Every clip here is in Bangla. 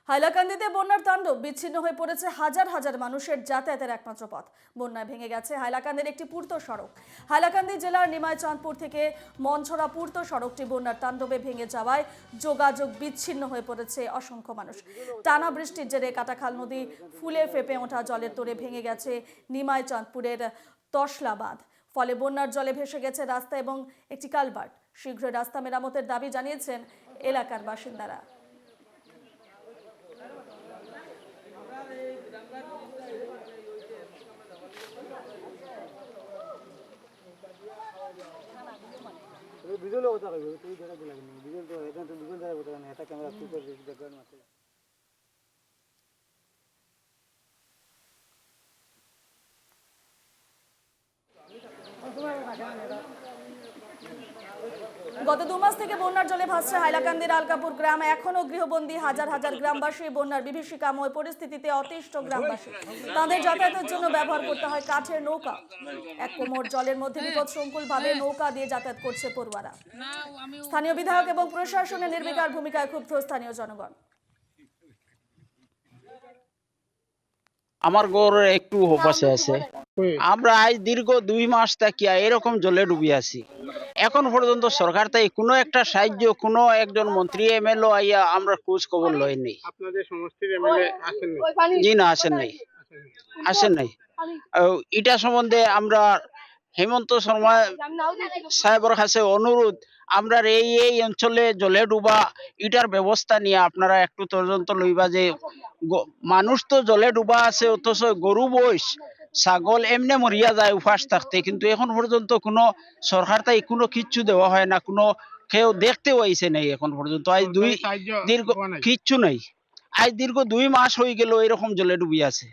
হাইলাকান্দিতে বন্যার তাণ্ডব, বিচ্ছিন্ন হয়ে পড়েছে হাজার হাজার মানুষের যাতায়াতের একমাত্র পথ। বন্যায় ভেঙে গেছে হাইলাকান্দির একটি পূর্ত সড়ক। হাইলাকান্দি জেলার নিমাইচাঁদপুর থেকে মনছড়া পূর্ত সড়কটি বন্যার তাণ্ডবে ভেঙে যাওয়ায় যোগাযোগ বিচ্ছিন্ন হয়ে পড়েছে অসংখ্য মানুষ। টানা বৃষ্টির জেরে কাটাখাল নদী ফুলে ফেঁপে ওঠা জলের তোড়ে ভেঙে গেছে নিমাইচাঁদপুরের তসলা বাঁধ। ফলে বন্যার জলে ভেসে গেছে রাস্তা এবং একটি কালভার্ট। শীঘ্রই রাস্তা মেরামতের দাবি জানিয়েছেন এলাকার বাসিন্দারা। ভিডিও কথা কইবো তুই দেখা দিলা ভিডিও তো এটা তো ভিডিও দেখা কথা না এটা ক্যামেরা তুই করে দেখগান মাতে গত 2 মাস থেকে বন্যার জলে ভাসছে হাইলাকান্দির আলকাপুর গ্রাম। এখনো গৃহবন্দী হাজার হাজার গ্রামবাসী। বন্যার বিভীষিকাময় পরিস্থিতিতে অতিষ্ঠ গ্রামবাসী। তাদের যাতায়াতের জন্য ব্যবহার করতে হয় কাঠের নৌকা। এক কোমর জলের মধ্যে বিপদসংকুলভাবে নৌকা দিয়ে যাতায়াত করছে পড়ুয়ারা। স্থানীয় বিধায়ক এবং প্রশাসনের নির্বিকার ভূমিকায় ক্ষুব্ধ স্থানীয় জনগণ। আমার গড় একটু হোপাশে আছে। আমরা আজ দীর্ঘ 2 মাস তাকিয়া এরকম জলে ডুবি আছি। এখন পর্যন্ত সরকার তাই কোনো একটা সাহায্য, কোনো একজন মন্ত্রী এমএলএ আইয়া আমরা খোঁজ খবর লই নাই। আপনাদের সমষ্টির এমএলএ আসেন জি না, আসেন নাই। এটা সম্বন্ধে আমরা হেমন্ত শর্মা সাহেবের কাছে অনুরোধ, আমরা এই অঞ্চলে জলে ডুবা এটার ব্যবস্থা নিয়ে আপনারা একটু তদন্ত লইবা যে মানুষ তো জলে ডুবা আছে, অথচ গরু বইস ছাগল এমনি মরিয়া যায় উপাস থাকতে, কিন্তু এখন পর্যন্ত কোনো সরকার তাই কোনো কিচ্ছু দেওয়া হয় না, কোনো কেউ দেখতেও আইছে নাই এখন পর্যন্ত। আজ দীর্ঘ কিচ্ছু নাই। আজ দীর্ঘ 2 মাস হয়ে গেল এরকম জলে ডুবি আছে।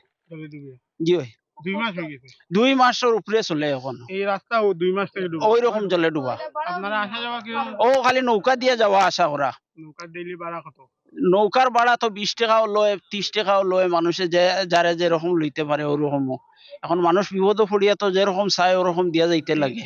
জি ভাই, 2 মাস হয়ে গেছে। 2 মাসের উপরে চলে এখন এই রাস্তা ও 2 মাস থেকে ডুবে। ওই রকম জলে ডুবা। আপনারা আসা যাওয়া কি ও খালি নৌকা দিয়ে যাওয়া আসা ওরা। নৌকার ডেইলি ভাড়া কত? নৌকার ভাড়া তো 20 টাকাও লয়, 30 টাকাও লয়, মানুষে যারা যেরকম লইতে পারে ওরকম। এখন মানুষ বিপদ পড়িয়া তো যেরকম চায় ওরকম দিয়া যাইতে লাগে।